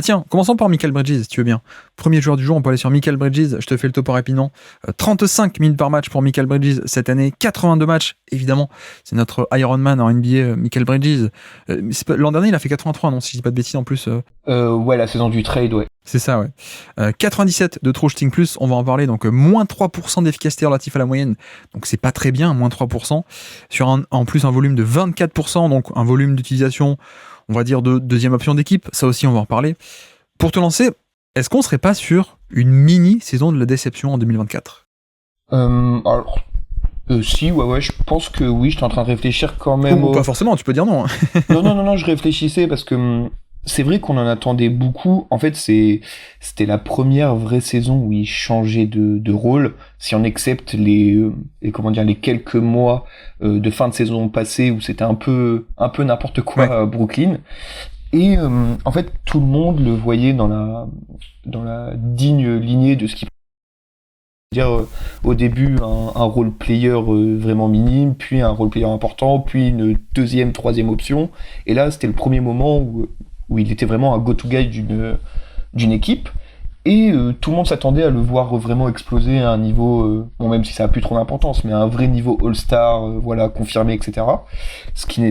Tiens, commençons par Mikal Bridges, si tu veux bien. Premier joueur du jour, on peut aller sur Mikal Bridges. Je te fais le topo rapidement. 35 minutes par match pour Mikal Bridges cette année. 82 matchs, évidemment. C'est notre Ironman en NBA, Mikal Bridges. L'an dernier, il a fait 83, non, si je dis pas de bêtises en plus. Ouais, la saison du trade, ouais. C'est ça, ouais. 97 de true shooting plus, on va en parler. Donc, moins 3% d'efficacité relatif à la moyenne. Donc, c'est pas très bien, moins 3%. Sur en plus un volume de 24%, donc un volume d'utilisation, on va dire, de deuxième option d'équipe. Ça aussi, on va en parler. Pour te lancer, est-ce qu'on serait pas sur une mini-saison de la déception en 2024 ? Si, ouais, je pense que oui, j'étais en train de réfléchir quand même. Ou pas forcément, tu peux dire non. Non, je réfléchissais parce que c'est vrai qu'on en attendait beaucoup. En fait, c'était la première vraie saison où il changeait de rôle. Si on accepte les quelques mois de fin de saison passée où c'était un peu n'importe quoi à Brooklyn. Et en fait, tout le monde le voyait dans la digne lignée de ce qu'il dire au début un role player vraiment minime, puis un role player important, puis une deuxième, troisième option. Et là, c'était le premier moment où il était vraiment un go-to-guy d'une équipe. Et tout le monde s'attendait à le voir vraiment exploser à un niveau, bon, même si ça a plus trop d'importance, mais à un vrai niveau All-Star, voilà, confirmé, etc. Ce qui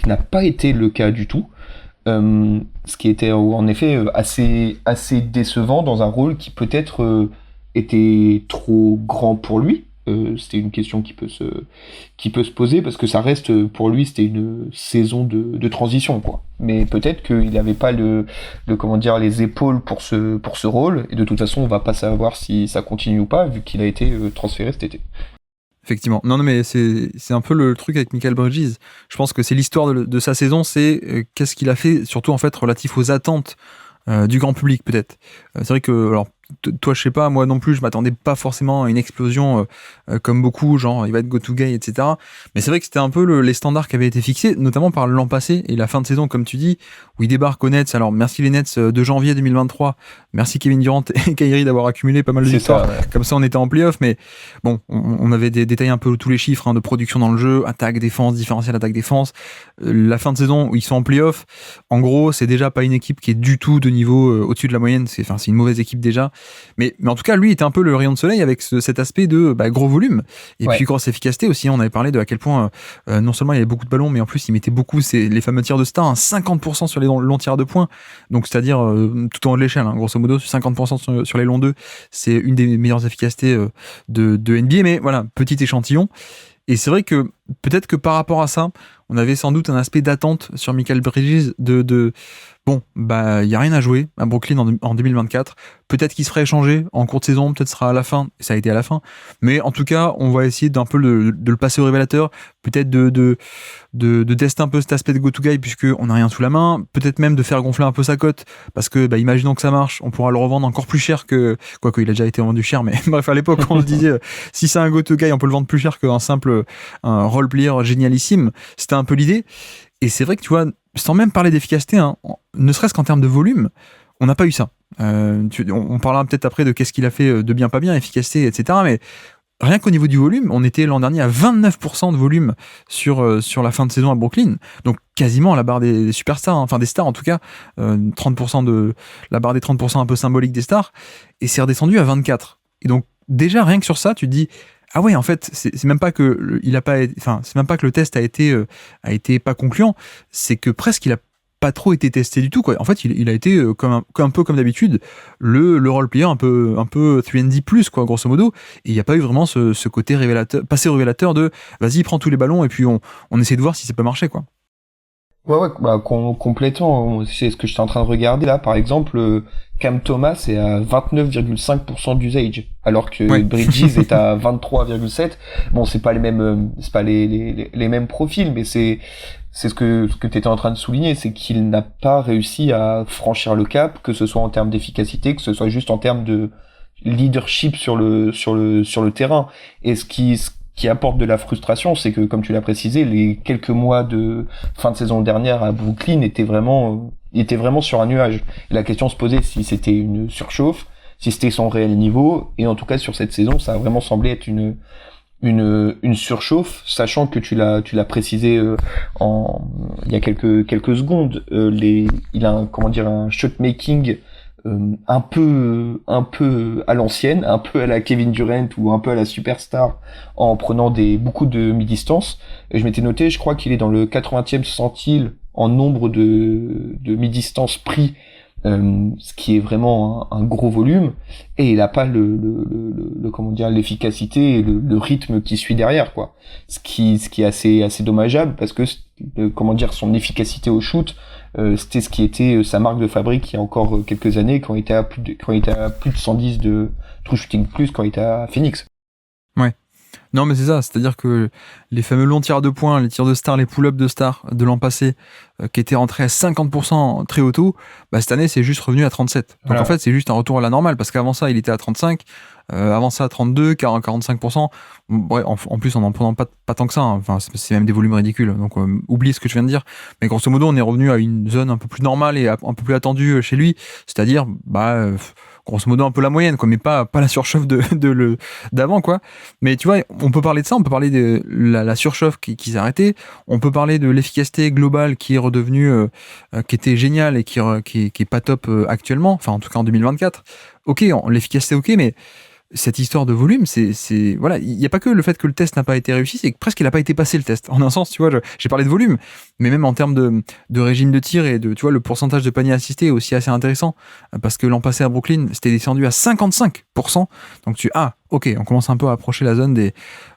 n'a pas été le cas du tout. Ce qui était en effet assez décevant dans un rôle qui peut-être était trop grand pour lui. C'était une question qui peut se poser parce que ça reste pour lui, c'était une saison de transition, quoi. Mais peut-être qu'il n'avait pas les épaules pour ce rôle, et de toute façon on va pas savoir si ça continue ou pas vu qu'il a été transféré cet été. Effectivement. Non, mais c'est un peu le truc avec Mikal Bridges. Je pense que c'est l'histoire de sa saison, c'est qu'est-ce qu'il a fait, surtout en fait relatif aux attentes du grand public peut-être. C'est vrai que, alors, toi je sais pas, moi non plus je m'attendais pas forcément à une explosion comme beaucoup, genre il va être go-to-guy, etc. Mais c'est vrai que c'était un peu les standards qui avaient été fixés, notamment par l'an passé et la fin de saison, comme tu dis, où il débarque aux Nets. Alors merci les Nets de janvier 2023, merci Kevin Durant et Kyrie d'avoir accumulé pas mal de victoires, comme ça on était en play-off, mais bon, on avait détaillé un peu tous les chiffres de production dans le jeu, attaque, défense, différentiel attaque, défense. La fin de saison où ils sont en play-off, en gros c'est déjà pas une équipe qui est du tout de niveau au-dessus de la moyenne, c'est une mauvaise équipe déjà. Mais en tout cas, lui était un peu le rayon de soleil avec cet aspect de gros volume et puis grosse efficacité aussi. On avait parlé de à quel point non seulement il y avait beaucoup de ballons, mais en plus il mettait beaucoup les fameux tirs de star, 50% sur les longs tirs de points. Donc c'est-à-dire tout en haut de l'échelle, grosso modo, 50% sur les longs 2, c'est une des meilleures efficacités de NBA. Mais voilà, petit échantillon. Et c'est vrai que peut-être que par rapport à ça, on avait sans doute un aspect d'attente sur Mikal Bridges bon, il y a rien à jouer à Brooklyn en 2024. Peut-être qu'il se ferait échanger en cours de saison, peut-être sera à la fin, ça a été à la fin. Mais en tout cas, on va essayer d'un peu de le passer au révélateur, peut-être de tester un peu cet aspect de go-to-guy puisqu'on n'a rien sous la main, peut-être même de faire gonfler un peu sa cote, parce que imaginons que ça marche, on pourra le revendre encore plus cher quoique il a déjà été vendu cher, mais bref, à l'époque on se disait si c'est un go-to-guy, on peut le vendre plus cher qu'un simple un role-player génialissime. C'était un peu l'idée. Et c'est vrai que tu vois, sans même parler d'efficacité, ne serait-ce qu'en termes de volume, on n'a pas eu ça. On parlera peut-être après de qu'est-ce qu'il a fait de bien, pas bien, efficacité, etc. Mais rien qu'au niveau du volume, on était l'an dernier à 29% de volume sur la fin de saison à Brooklyn. Donc quasiment à la barre des superstars, des stars en tout cas. 30% de la barre des 30% un peu symbolique des stars. Et c'est redescendu à 24%. Et donc déjà, rien que sur ça, tu te dis... Ah ouais, en fait, c'est même pas que c'est même pas que le test a été pas concluant, c'est que presque il a pas trop été testé du tout, quoi. En fait, il a été un peu comme d'habitude le role player un peu 3&D plus, quoi, grosso modo. Et il y a pas eu vraiment ce côté révélateur, passé au révélateur de vas-y, prends tous les ballons et puis on essaie de voir si ça peut marcher, quoi. Ouais, complètement. C'est ce que j'étais en train de regarder là. Par exemple, Cam Thomas est à 29,5% d'usage, alors que Bridges est à 23,7%. Bon, c'est pas les mêmes profils, mais c'est ce que t'étais en train de souligner, c'est qu'il n'a pas réussi à franchir le cap, que ce soit en termes d'efficacité, que ce soit juste en termes de leadership sur le terrain. Et ce qui apporte de la frustration, c'est que, comme tu l'as précisé, les quelques mois de fin de saison dernière à Brooklyn étaient vraiment sur un nuage. Et la question se posait si c'était une surchauffe, si c'était son réel niveau, et en tout cas sur cette saison, ça a vraiment semblé être une une surchauffe, sachant que tu l'as précisé il y a quelques secondes, il a un shot making un peu à l'ancienne, un peu à la Kevin Durant ou un peu à la superstar, en prenant beaucoup de mi-distance. Et je m'étais noté, je crois qu'il est dans le 80e centile en nombre de mi-distance pris, ce qui est vraiment un gros volume, et il a pas l'efficacité et le rythme qui suit derrière, quoi. Ce qui est assez dommageable, parce que son efficacité au shoot, c'était ce qui était sa marque de fabrique il y a encore quelques années, quand il était à plus de 110 de true shooting plus, quand il était à Phoenix. Ouais. Non, mais c'est ça, c'est-à-dire que les fameux longs tirs de points, les tirs de star, les pull-ups de star de l'an passé, qui étaient rentrés à 50% très haut taux, cette année c'est juste revenu à 37. Donc Voilà. en fait c'est juste un retour à la normale, parce qu'avant ça il était à 35, avant ça à 32, 45%. Ouais, en plus en prenant pas tant que ça, hein. Enfin c'est même des volumes ridicules, donc oublie ce que je viens de dire. Mais grosso modo on est revenu à une zone un peu plus normale et un peu plus attendue chez lui, c'est-à-dire grosso modo un peu la moyenne, quoi, mais pas la surchauffe d'avant, quoi. Mais tu vois, on peut parler de ça, on peut parler de la surchauffe qui s'est arrêtée, on peut parler de l'efficacité globale qui est redevenue, qui était géniale et qui est pas top actuellement, enfin en tout cas en 2024. Ok, l'efficacité ok, mais cette histoire de volume, voilà, il n'y a pas que le fait que le test n'a pas été réussi, c'est que presque il n'a pas été passé le test. En un sens, tu vois, j'ai parlé de volume, mais même en termes de régime de tir et tu vois, le pourcentage de paniers assistés est aussi assez intéressant, parce que l'an passé à Brooklyn, c'était descendu à 55%. Donc ok, on commence un peu à approcher la zone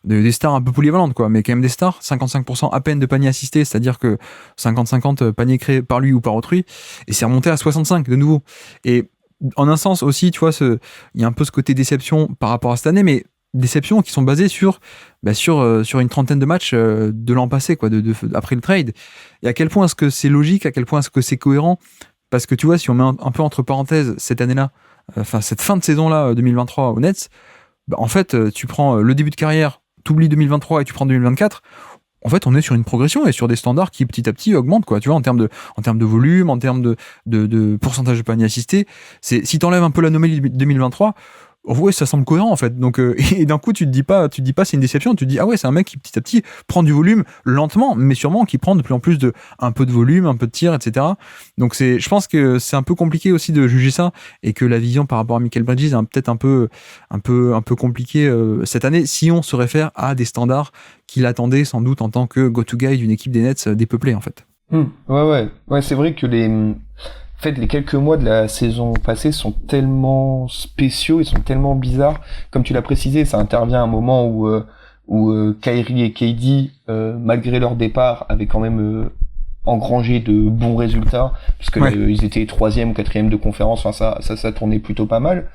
des stars un peu polyvalentes, quoi, mais quand même des stars, 55% à peine de paniers assistés, c'est-à-dire que 50-50 paniers créés par lui ou par autrui, et c'est remonté à 65 de nouveau. Et en un sens aussi, tu vois, il y a un peu ce côté déception par rapport à cette année, mais déception qui sont basées sur une trentaine de matchs de l'an passé, quoi, après le trade. Et à quel point est-ce que c'est logique, à quel point est-ce que c'est cohérent, parce que tu vois, si on met un peu entre parenthèses cette année-là, cette fin de saison-là, 2023 aux Nets, en fait, tu prends le début de carrière, tu oublies 2023 et tu prends 2024. En fait, on est sur une progression et sur des standards qui petit à petit augmentent, quoi. Tu vois, en termes de volume, en termes de pourcentage de paniers assistés. Si t'enlèves un peu l'anomalie 2023, ouais, ça semble cohérent, en fait. Donc, et d'un coup, tu te dis pas c'est une déception, tu te dis, ah ouais, c'est un mec qui petit à petit prend du volume lentement, mais sûrement qui prend de plus en plus un peu de volume, un peu de tir, etc. Donc je pense que c'est un peu compliqué aussi de juger ça, et que la vision par rapport à Michael Bridges est peut-être un peu compliquée cette année, si on se réfère à des standards qu'il attendait sans doute en tant que go-to-guy d'une équipe des Nets dépeuplée, en fait. Ouais, c'est vrai que en fait, les quelques mois de la saison passée sont tellement spéciaux, ils sont tellement bizarres. Comme tu l'as précisé, ça intervient à un moment où Kyrie et KD, malgré leur départ, avaient quand même engrangé de bons résultats, puisque Ouais. ils étaient 3e ou 4e de conférence. Enfin, ça tournait plutôt pas mal.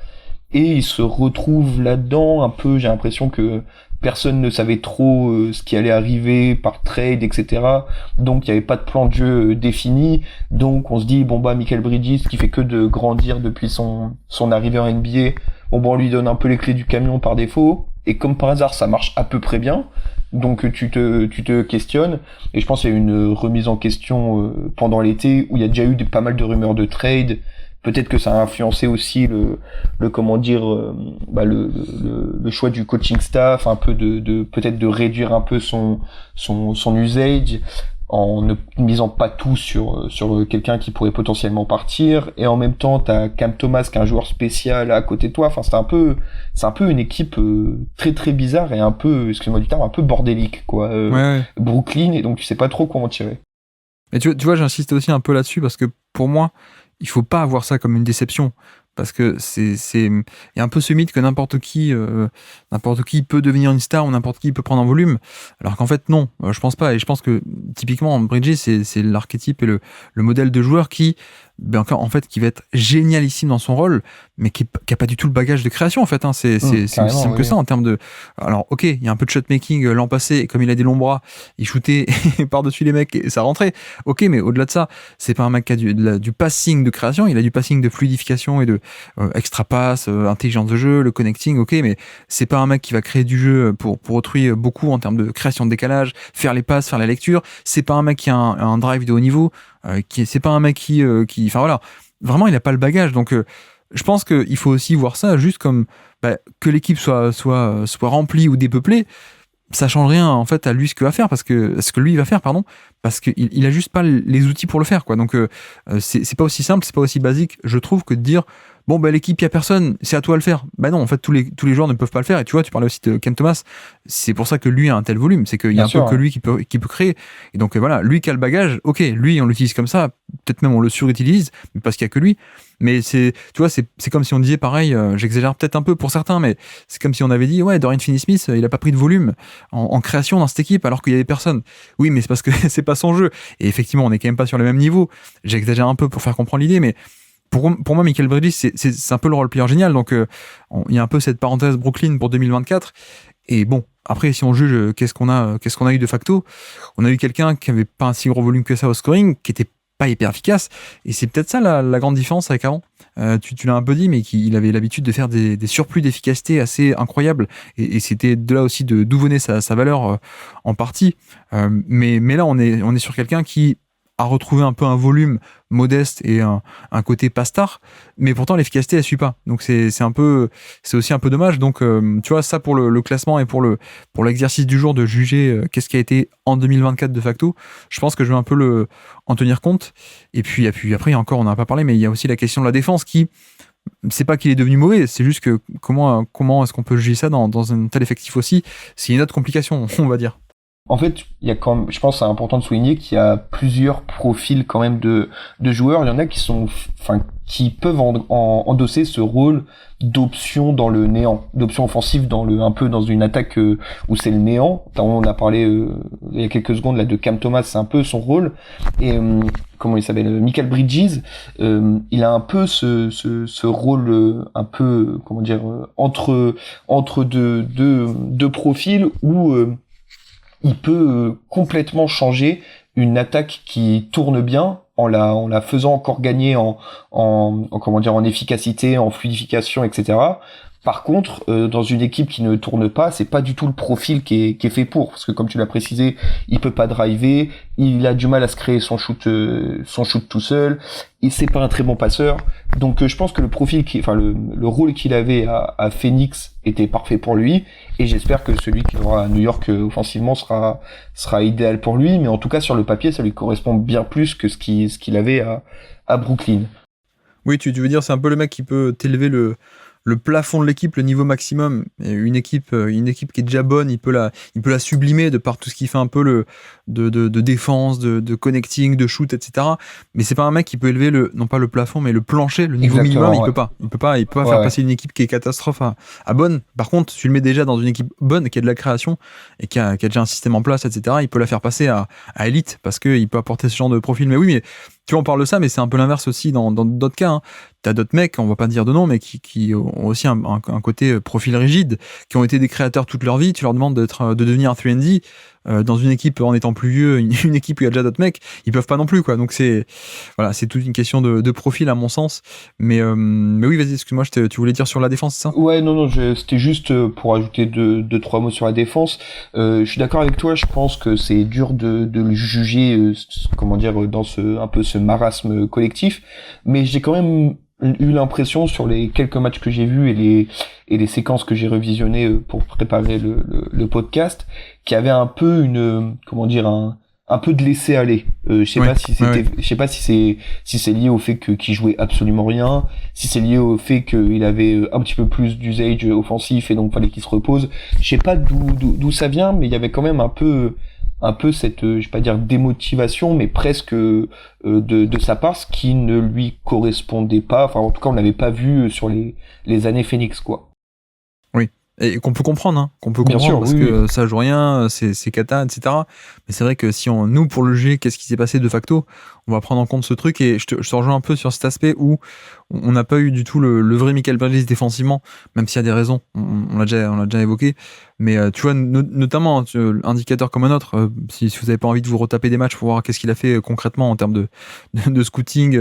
Et ils se retrouvent là-dedans un peu, j'ai l'impression que personne ne savait trop ce qui allait arriver par trade, etc. Donc il n'y avait pas de plan de jeu défini. Donc on se dit, Michael Bridges, qui fait que de grandir depuis son arrivée en NBA, on lui donne un peu les clés du camion par défaut. Et comme par hasard, ça marche à peu près bien. Donc tu te questionnes. Et je pense qu'il y a eu une remise en question pendant l'été, où il y a déjà eu pas mal de rumeurs de trade. Peut-être que ça a influencé aussi le choix du coaching staff, un peu peut-être de réduire un peu son usage, en ne misant pas tout sur quelqu'un qui pourrait potentiellement partir. Et en même temps, t'as Cam Thomas, qui est un joueur spécial à côté de toi. Enfin, c'est un peu une équipe très très bizarre et un peu, excuse-moi du terme, un peu bordélique, quoi. Ouais. Brooklyn, et donc tu sais pas trop comment tirer. Mais tu vois, j'insiste aussi un peu là-dessus, parce que pour moi, il faut pas avoir ça comme une déception, parce que il y a un peu ce mythe que n'importe qui peut devenir une star, ou n'importe qui peut prendre un volume, alors qu'en fait non, je pense pas. Et je pense que typiquement Bridges, c'est l'archétype et le modèle de joueur qui va être génialissime dans son rôle, mais qui a pas du tout le bagage de création, en fait, hein. C'est aussi simple que ça, en termes de... Alors ok, il y a un peu de shot making l'an passé, et comme il a des longs bras, il shootait par-dessus les mecs et ça rentrait. Ok, mais au-delà de ça, c'est pas un mec qui a du passing de création, il a du passing de fluidification et de extra pass, intelligence de jeu, le connecting, ok, mais c'est pas un mec qui va créer du jeu pour autrui beaucoup en termes de création de décalage, faire les passes, faire la lecture. C'est pas un mec qui a un drive de haut niveau, c'est pas un mec qui enfin voilà, vraiment il a pas le bagage. Donc je pense qu'il faut aussi voir ça juste comme que l'équipe soit remplie ou dépeuplée, ça change rien en fait à lui ce que lui va faire, pardon, parce qu'il a juste pas les outils pour le faire, quoi. Donc c'est pas aussi simple, c'est pas aussi basique, je trouve, que de dire bon bah l'équipe, il y a personne, c'est à toi de le faire. Bah non, en fait tous les joueurs ne peuvent pas le faire. Et tu vois, tu parlais aussi de Cam Thomas, c'est pour ça que lui a un tel volume, c'est qu'il y a Bien un sûr, peu que lui qui peut créer. Et donc voilà, lui qui a le bagage, ok, lui on l'utilise comme ça, peut-être même on le surutilise, mais parce qu'il y a que lui. Mais tu vois, c'est comme si on disait pareil, j'exagère peut-être un peu pour certains, mais c'est comme si on avait dit ouais, Dorian Finney-Smith, il a pas pris de volume en création dans cette équipe alors qu'il y avait personne. Oui, mais c'est parce que c'est pas son jeu. Et effectivement, on est quand même pas sur le même niveau. J'exagère un peu pour faire comprendre l'idée, mais pour moi, Michael Bridges, c'est un peu le role-player génial. Donc, il y a un peu cette parenthèse Brooklyn pour 2024. Et bon, après, si on juge, qu'est-ce qu'on a eu de facto? On a eu quelqu'un qui avait pas un si gros volume que ça au scoring, qui était pas hyper efficace. Et c'est peut-être ça la grande différence avec avant. Tu l'as un peu dit, mais qu'il avait l'habitude de faire des surplus d'efficacité assez incroyables. Et c'était de là aussi d'où venait sa valeur en partie. Mais là, on est sur quelqu'un qui a retrouvé un peu un volume modeste et un côté pas star, mais pourtant l'efficacité elle suit pas. Donc c'est aussi un peu dommage. Donc tu vois, ça pour le classement et pour l'exercice du jour de juger qu'est-ce qui a été en 2024 de facto, je pense que je vais un peu en tenir compte. Et puis après encore, on n'en a pas parlé, mais il y a aussi la question de la défense qui, c'est pas qu'il est devenu mauvais, c'est juste que comment est-ce qu'on peut juger ça dans un tel effectif aussi? C'est une autre complication, on va dire. En fait, il y a quand même, je pense que c'est important de souligner qu'il y a plusieurs profils quand même de joueurs. Il y en a qui peuvent endosser ce rôle d'option dans le néant, d'option offensive un peu dans une attaque où c'est le néant. On a parlé il y a quelques secondes là de Cam Thomas, c'est un peu son rôle. Et comment il s'appelle, Michael Bridges, il a un peu ce rôle un peu comment dire entre deux profils où il peut complètement changer une attaque qui tourne bien en la faisant encore gagner en efficacité, en fluidification, etc. Par contre, dans une équipe qui ne tourne pas, c'est pas du tout le profil qui est fait pour, parce que comme tu l'as précisé, il peut pas driver, il a du mal à se créer son shoot tout seul, et c'est pas un très bon passeur. Donc je pense que le rôle qu'il avait à Phoenix était parfait pour lui, et j'espère que celui qu'il aura à New York offensivement sera idéal pour lui, mais en tout cas sur le papier, ça lui correspond bien plus que ce qu'il avait à Brooklyn. Oui, tu veux dire, c'est un peu le mec qui peut t'élever le plafond de l'équipe, le niveau maximum. Et une équipe qui est déjà bonne, il peut la sublimer de par tout ce qu'il fait un peu de défense, de connecting, de shoot, etc. Mais c'est pas un mec qui peut élever non pas le plafond, mais le plancher, le niveau minimum. Il peut pas faire passer une équipe qui est catastrophe à bonne. Par contre, tu le mets déjà dans une équipe bonne, qui a de la création et qui a déjà un système en place, etc. Il peut la faire passer à élite parce qu'il peut apporter ce genre de profil. Mais oui, mais tu vois, on parle de ça, mais c'est un peu l'inverse aussi dans d'autres cas. Hein. T'as d'autres mecs, on va pas dire de nom, mais qui ont aussi un côté profil rigide, qui ont été des créateurs toute leur vie. Tu leur demandes de devenir un 3&D dans une équipe en étant plus vieux, une équipe où il y a déjà d'autres mecs, ils peuvent pas non plus, quoi. Donc c'est toute une question de profil à mon sens. Mais oui, vas-y, excuse-moi, tu voulais dire sur la défense, c'est ça? Ouais, non, c'était juste pour ajouter deux, trois mots sur la défense. Je suis d'accord avec toi, je pense que c'est dur de le juger, comment dire, dans un peu ce marasme collectif, mais j'ai quand même eu l'impression sur les quelques matchs que j'ai vus et les séquences que j'ai revisionnées pour préparer le podcast, qu'il y avait un peu comment dire, un peu de laisser aller. Je sais pas si c'était, je sais pas si c'est lié au fait qu'il jouait absolument rien, si c'est lié au fait qu'il avait un petit peu plus d'usage offensif et donc fallait qu'il se repose. Je sais pas d'où ça vient, mais il y avait quand même un peu cette, je vais pas dire démotivation, mais presque de sa part, ce qui ne lui correspondait pas. Enfin, en tout cas, on l'avait pas vu sur les années Phoenix, quoi. Oui. Et qu'on peut comprendre, hein, Bien sûr, parce que ça joue rien, c'est cata, etc. Mais c'est vrai que si nous, pour le juger, qu'est-ce qui s'est passé de facto, on va prendre en compte ce truc, et je te rejoins un peu sur cet aspect où on n'a pas eu du tout le vrai Michael Bridges défensivement, même s'il y a des raisons, on l'a déjà évoqué. Mais tu vois, notamment, indicateur comme un autre, si vous n'avez pas envie de vous retaper des matchs pour voir qu'est-ce qu'il a fait concrètement en termes de scouting,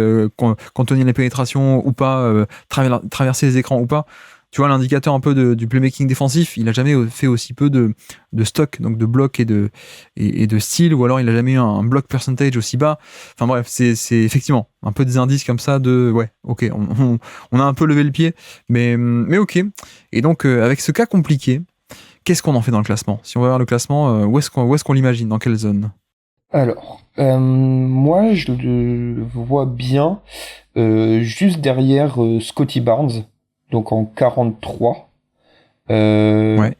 contenir les pénétrations ou pas, traverser les écrans ou pas. Tu vois, l'indicateur un peu du playmaking défensif, il a jamais fait aussi peu de stock, donc de blocs et de steal, ou alors il a jamais eu un block percentage aussi bas. Enfin bref, c'est effectivement un peu des indices comme ça ouais, ok, on a un peu levé le pied, mais ok. Et donc avec ce cas compliqué, Qu'est-ce qu'on en fait dans le classement? Si on va voir le classement, où est-ce qu'on l'imagine? Dans quelle zone? Alors, moi, je le vois bien juste derrière Scotty Barnes, donc en 43. Euh, Ouais.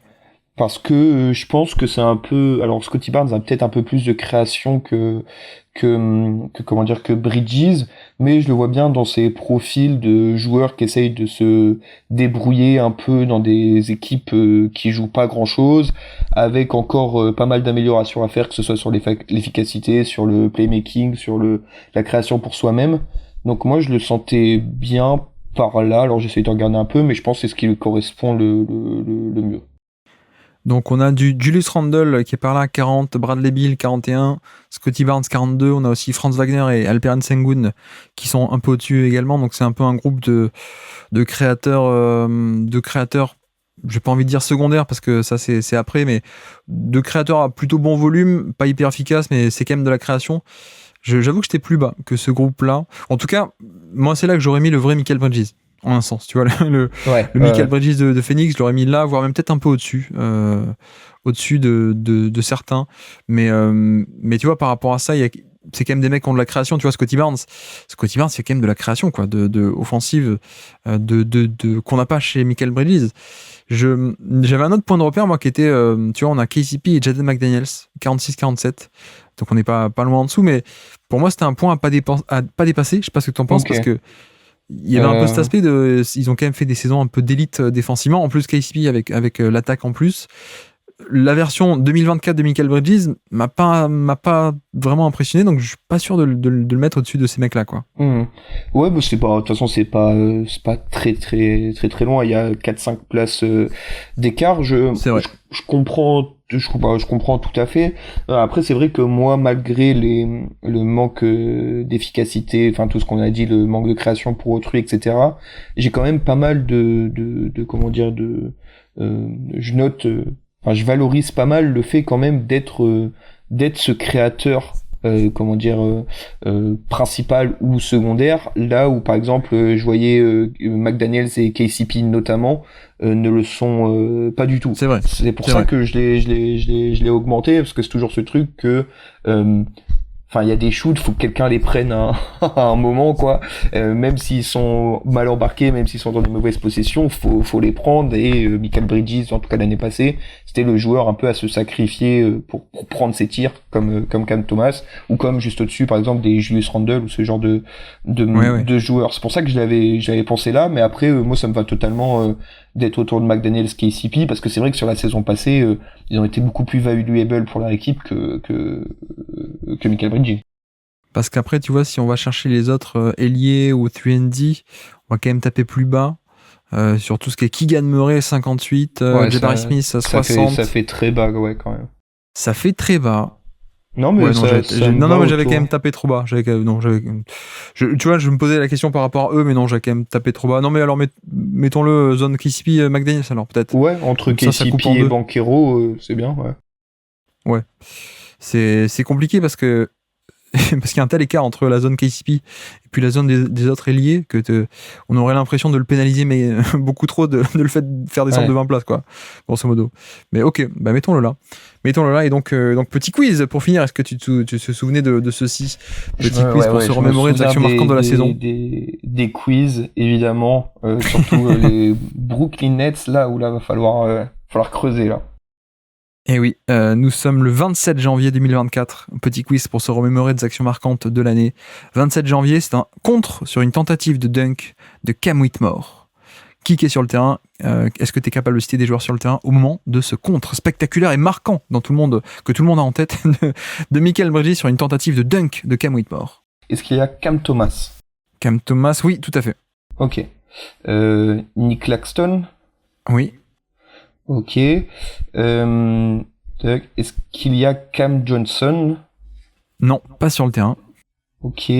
Parce que je pense que c'est un peu... Alors, Scotty Barnes a peut-être un peu plus de création comment dire, que Bridges, mais je le vois bien dans ses profils de joueurs qui essayent de se débrouiller un peu dans des équipes qui jouent pas grand-chose, avec encore pas mal d'améliorations à faire, que ce soit sur l'efficacité, sur le playmaking, sur la création pour soi-même. Donc moi, je le sentais bien par là. Alors j'essaie de regarder un peu, mais je pense que c'est ce qui lui correspond le mieux. Donc on a du Julius Randle qui est par là, 40, Bradley Beal 41, Scotty Barnes 42, on a aussi Franz Wagner et Alperen Sengun qui sont un peu au-dessus également, donc c'est un peu un groupe de créateurs, j'ai pas envie de dire secondaires parce que ça c'est après, mais de créateurs à plutôt bon volume, pas hyper efficace, mais c'est quand même de la création. J'avoue que j'étais plus bas que ce groupe-là. En tout cas, moi c'est là que j'aurais mis le vrai Michael Bridges. En un sens, tu vois, le Michael Bridges de Phoenix, je l'aurais mis là, voire même peut-être un peu au-dessus, au-dessus de certains. Mais tu vois, par rapport à ça, c'est quand même des mecs qui ont de la création. Tu vois, Scotty Barnes, c'est quand même de la création, quoi, de offensive, qu'on n'a pas chez Michael Bridges. J'avais un autre point de repère, moi, qui était, tu vois, on a KCP et Jaden McDaniels, 46-47. Donc on n'est pas loin en dessous, mais pour moi, c'était un point à pas dépasser. Je sais pas ce que tu en penses, parce que il y avait un peu cet aspect ils ont quand même fait des saisons un peu d'élite défensivement. En plus, KCP avec l'attaque en plus. La version 2024 de Michael Bridges m'a pas vraiment impressionné, donc je suis pas sûr de le mettre au-dessus de ces mecs-là, quoi. Ouais, bah c'est pas, de toute façon, c'est pas très, très, très, très loin. Il y a 4-5 places d'écart. C'est vrai. Je comprends, je comprends tout à fait. Après, c'est vrai que moi, malgré le manque d'efficacité, enfin, tout ce qu'on a dit, le manque de création pour autrui, etc., j'ai quand même pas mal comment dire, je note, enfin, je valorise pas mal le fait quand même d'être ce créateur, comment dire, principal ou secondaire, là où par exemple je voyais McDaniels et KCP notamment ne le sont pas du tout. C'est vrai. C'est pour ça que je l'ai augmenté, parce que c'est toujours ce truc que enfin, il y a des shoots, faut que quelqu'un les prenne à un moment, quoi. Même s'ils sont mal embarqués, même s'ils sont dans de mauvaises possessions, faut les prendre. Et Michael Bridges, en tout cas l'année passée, c'était le joueur un peu à se sacrifier pour prendre ses tirs, comme Cam Thomas, ou comme juste au-dessus, par exemple, des Julius Randle ou ce genre de joueurs. C'est pour ça que j'avais pensé là, mais après, moi, ça me va totalement d'être autour de McDaniels, KCP, parce que c'est vrai que sur la saison passée, ils ont été beaucoup plus valuable pour leur équipe que Michael Bridges. Parce qu'après, tu vois, si on va chercher les autres ailiers ou 3&D, on va quand même taper plus bas. Sur tout ce qui est Keegan Murray 58, Jabari Smith 60. Ça fait très bas, ouais, quand même. Ça fait très bas. Non, mais mais j'avais quand même tapé trop bas. Tu vois, je me posais la question par rapport à eux, mais non, j'avais quand même tapé trop bas. Non, mais alors, mettons-le zone KCP McDaniels, alors, peut-être. Ouais, entre KCP et Banchero, c'est bien, ouais. Ouais. C'est compliqué parce qu'il y a un tel écart entre la zone KCP et puis la zone des autres ailiers que on aurait l'impression de le pénaliser, mais beaucoup trop de le fait de faire descendre de 20 places, quoi, grosso modo. Mais ok, bah mettons-le là. Et donc petit quiz pour finir. Est-ce que tu te souvenais de ceci? Petit quiz pour se remémorer des actions marquantes de la saison. Des quiz, évidemment, surtout les Brooklyn Nets, là où là va falloir creuser, là. Et oui, nous sommes le 27 janvier 2024. Petit quiz pour se remémorer des actions marquantes de l'année. 27 janvier, c'est un contre sur une tentative de dunk de Cam Whitmore. Qui est sur le terrain? Est-ce que tu es capable de citer des joueurs sur le terrain au moment de ce contre spectaculaire et marquant que tout le monde a en tête de Michael Bridges sur une tentative de dunk de Cam Whitmore? Est-ce qu'il y a Cam Thomas? Cam Thomas, oui, tout à fait. Ok. Nick Claxton? Oui. Ok. Est-ce qu'il y a Cam Johnson? Non, pas sur le terrain. Ok.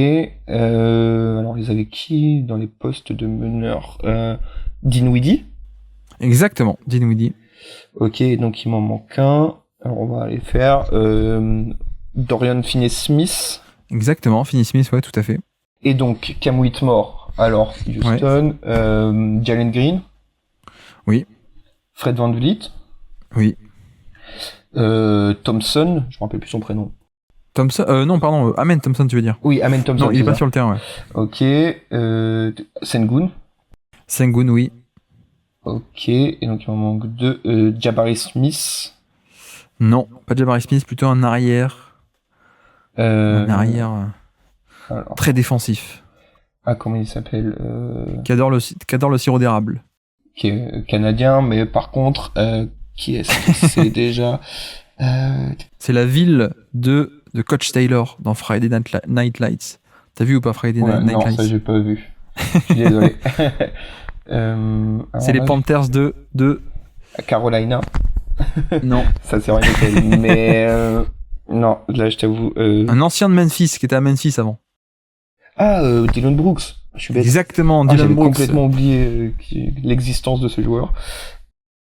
Alors, ils avaient qui dans les postes de meneur? Dinwiddie? Exactement, Dinwiddie. Ok, donc il m'en manque un. Alors, on va aller faire Dorian Finney-Smith. Exactement, Finney-Smith, ouais, tout à fait. Et donc, Cam Whitmore. Alors, Houston. Jalen Green? Oui. Fred VanVleet? Oui. Thompson, je me rappelle plus son prénom. Thompson, non, pardon, Amen Thompson, tu veux dire. Oui, Amen Thompson. Non, il est pas sur le terrain, ouais. Ok. Sengun. Sengun, oui. Ok, et donc il m'en manque 2. Jabari Smith. Non, pas Jabari Smith, plutôt un arrière. Un arrière Alors, très défensif. comment il s'appelle Qui adore le sirop d'érable. Qui est canadien, mais par contre, qui est-ce que c'est déjà C'est la ville de Coach Taylor dans Friday Night Lights. T'as vu ou pas Friday Night non, Lights? ça j'ai pas vu. Je suis désolé. C'est les Panthers de Carolina. Non. Ça c'est rien été. Mais non, là je t'avoue. Un ancien de Memphis qui était à Memphis avant. Dylan Brooks. Je suis bête. Exactement, Dylan J'avais Brooks. complètement oublié l'existence de ce joueur.